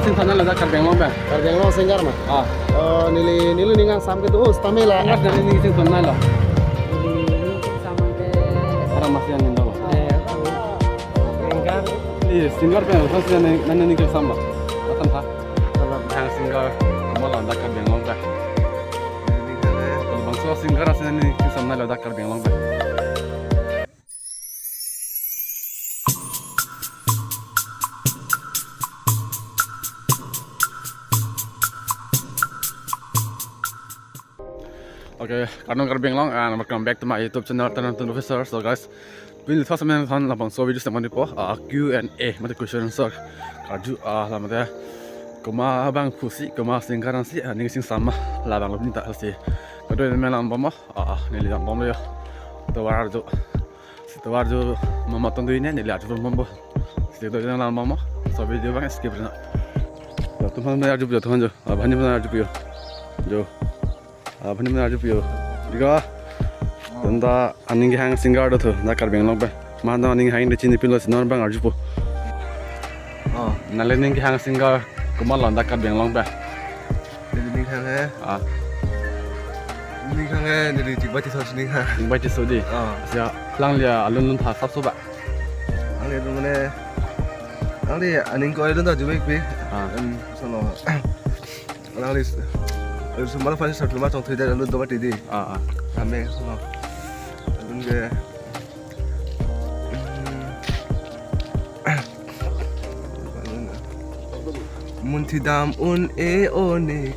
sing sana lah dah karbeng long ba. Karbeng long singgar mah. Nili ningang sam ke tu stamela. Enggak dari ni sing sana lah. Orang masih yang ninda lah. Iya, singgar pe orang masih yang nana ni ke sama. Akan tak? Kalau hang singgar, kamu lah dah karbeng long ba. Kalau bangsa singgar asal ni ke sana lah dah karbeng long ba. Okay, Karnong Karbeng Long and welcome back to my YouTube channel Tanam Professor. So guys, we'll first man kan lapang so video sama ni po Q&A mata question answer. Kaju lama dia kuma bang pusi kuma singkaran si ni sing sama labang lebih tak sih. Kedua ni malam bama ni lihat bama ya. Tawar jo mama tondu ini ni lihat tu bama. Situ ni malam bama. So video bang skip na. Tu mana ada juga tu kan jo. Abang ni mana ada juga jo. Abang ni mana ada pio, jika tenda aning hang singar dah tu, nak karbeng long ba, mana aning hang di sini pilo sinar bang arju po. Nalain aning hang singar, kumalan nak karbeng long ba. Nili hang nili hang nili tiba tiba sini hang. Tiba tiba sudi. Siapa lang dia alun thah sab soba. Ang dia tu mana? Ang dia aning kau alun dah jumpa pe. Sono. Ang dia. Semua fans satu rumah contoh dia lalu dua tadi. Kami semua. Lalu dia. Muntidam one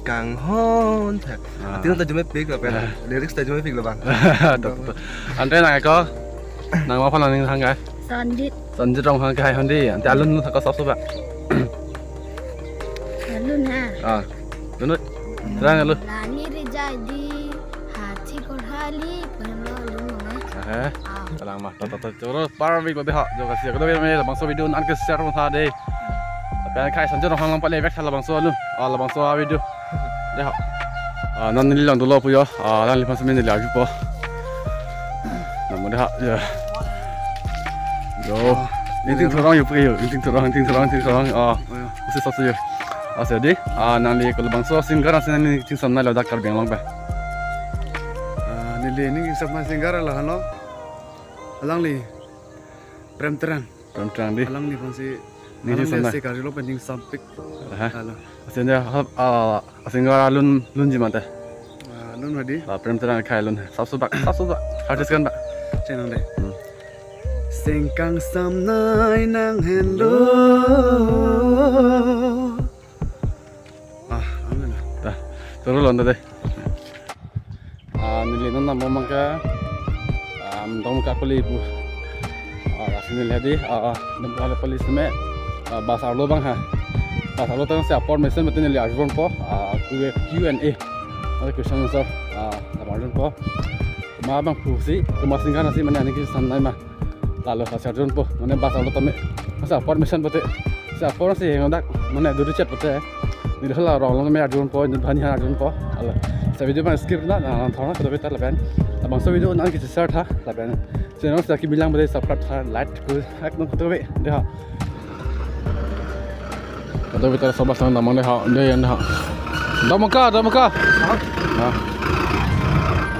kang hon. Tiada tajam pek lah pen. Lyrics tajam pek lah bang. Ante nak kau? Nak apa nak ni hang kai? Sandit. Sandit orang hang kai Ante. Ante alun tak kau sab soba. Alun ha. Lunut. Terang lu. Lani rejadi hati korhali penelalu mana? Kalang mah. Terus para video deh. Jo kasih. Kalau kita bangsa video nak share pun ada. Tapi kai sanjur orang lampat lebek kalau bangsa lu. Bangsa video. Deh. Nan ni lang dulu puyo. Nan lipas minit lagi po. Namun deh. Ya. Jo. Ini terang yuk puyo. Ini terang. Mesti satu je. Jadi, nanti kalau bangsa singkaran sini ni tinggal mana dah karbeng long ba. Nili ni sama singkaran lah hano. Alang li. Prem terang di. Alang ni fungsi. Ni sana. Sekali lo penting sampik. Asalnya singkaran lun jimata. Lun madi. Prem terang kai lun. Sabsu ba. Artis kan ba. Channel deh. Sengkang samnai nang hello. Terus lontar deh. Nilai nana memang ke, dom kapal ibu. Sini lihat di, dom kapal polis ni, bahasa lo bang ha. Bahasa lo tu siapa mesin betul ni lihat jurun po, Q&A, ada question answer, apa jurun po. Kemana bang pusi, kemana singkaran nasi mana ni kita sana mah. Lalu siapa jurun po, mana bahasa lo tu siapa mesin betul, siapa nasi yang ada mana dulu chat betul. Ni dah lah orang ramai arjun po, banyak arjun po. Allah, saya video mana skip na, thorna kalau betul lepas. Abang saya video nak kita share tha lepas. Channel saya bilang boleh subscribe tha, like ku, like nak betul be. Dah. Kalau betul sobat sana nama dia yang dah. Dah muka.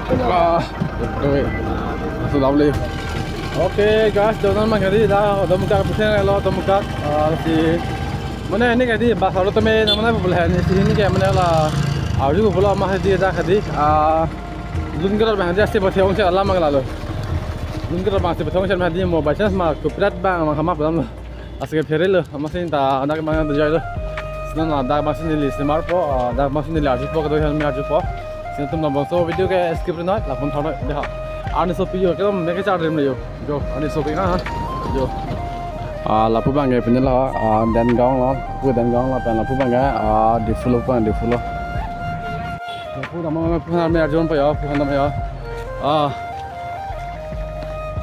Betul be. Sudah boleh. Okay guys, jangan mengari dah. Dah muka pusing lo, dah muka. Si mana ni kadi bahasa lo tu mana boleh ni sini ke mana lah awal boleh mah dia dah kadi lungkar bang dia sih bertemu saya lama lalu lungkar bang sih bertemu saya dia mau baca sama copyright bang sama beram lah asal ferry lo masih tak ada mana terjadi lo senang ada masih ni smart po ada masih ni large po kalau yang large po sini tu nombor so video ke skip nak lapun thorna dah ane so piyo kalau mereka cari dulu jo ane so piyo jo lapu bang ke punya lah dan gang lah pen lapu bang ke di follow lapu nama punya arjun pa ya punya nama ya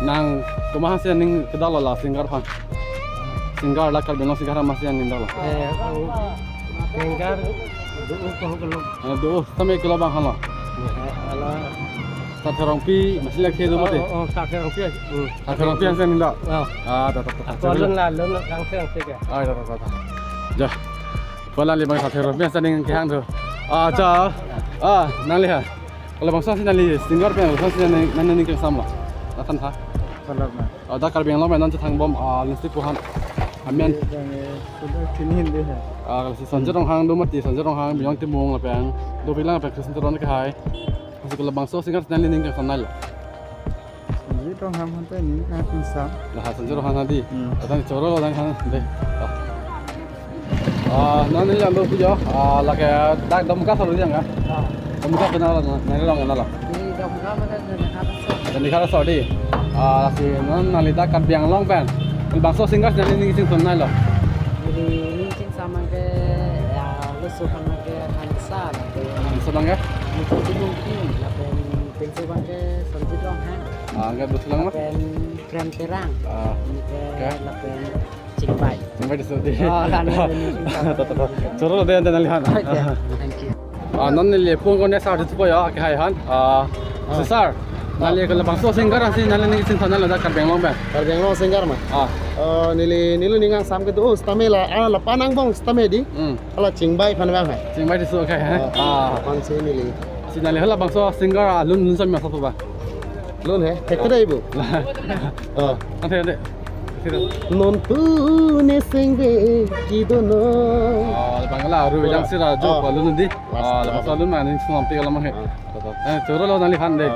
nang kemana sih ning kedala lah singgar lah karbeng long singgar masih ning dala singgar dua sampai kilo bang halo Sakarang pi masih lagi tu mati. Sakarang pi. Sakarang pi yang saya minta. Dah. Dah. Lon kang saya ke. Dah. Jah. Wala limang sa teror biasa ning kehang tu. Cha nang lihat. Kalau bangsa sih nali singar pe bangsa sih nang ning keng samla. Akan ha. Kalau mah. Da kar biang lo nan cha thang bom listi puhan. Amian Sudah kini deh. kalau si sanjurong hang do mati sanjurong hang biang timung la peng. Do bilang pe kesin teron ke hai. Masih kalau bangsa singar nali ning keng samla. Jadi dong ham hantar ni kan pisang. Lah sanjurong hang tadi. Tadi coro lo dan hang deh. Nó nên làm đâu bây giờ là cái đang đâm cá sao được chẳng đâm cá cái nào là này nó lòng là Di dong ham hantar ni kan pisang. dan di kana sao đi si nó là lita cắt biang long pen bang so singas dan ini sing son nai lo Jadi ni cing sama ke ya lesukan ke kansa lah ke. so lang ya Mungkin mungkin lah pen sukan ke sanjit dong ham. enggak betul lang mah Pen krem terang. Oke. Lah pen cing pai. sampai di situ Lah ni. coro dan lihat Thank you. non ni le pung ko ne sa tu po ya ke hai han sesar nali kalau bang so singar sih nali ni sing son nai lo da cắt biang long pen Kalau yang long senggar mah. Nili ningang sam ke tu stamela ala panang bong stamedi. Ala cingbai pan bang hai. sing mai di situ ke Pan se nili. si nali hala bang so singar lun sam ya satu ba Lun hai. Hekada ibu. nanti nanti Non pu ne sengbe kidono. Bangla ru yang sira jo balun di lepas balun mana ni semua pi kalau mah coro lo nali han deh